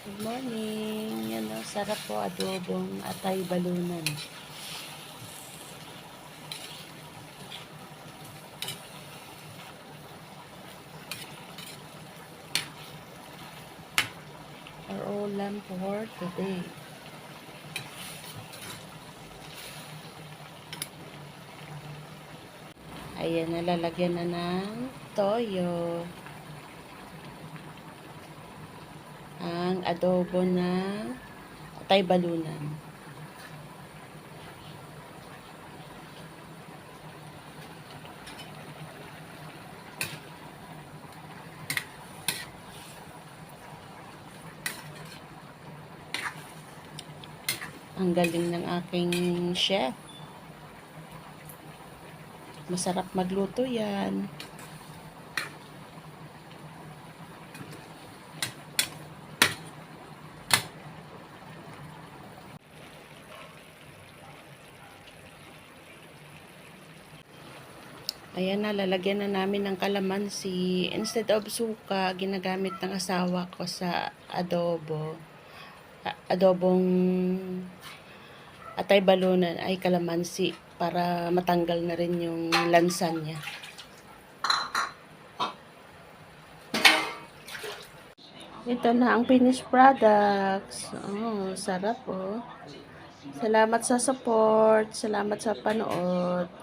Good morning. Yan o, sarap po adobong atay balunan. Our ulam for today. Ayan, nalalagyan na ng toyo. Ang adobo na atay balunan. Ang galing ng aking chef. Masarap magluto yan. Ayan na, lalagyan na namin ng kalamansi. Instead of suka, ginagamit ng asawa ko sa adobo. Adobong atay balunan ay kalamansi para matanggal na rin yung lansa niya. Ito na ang finished products. Oh, sarap oh. Salamat sa support. Salamat sa panood.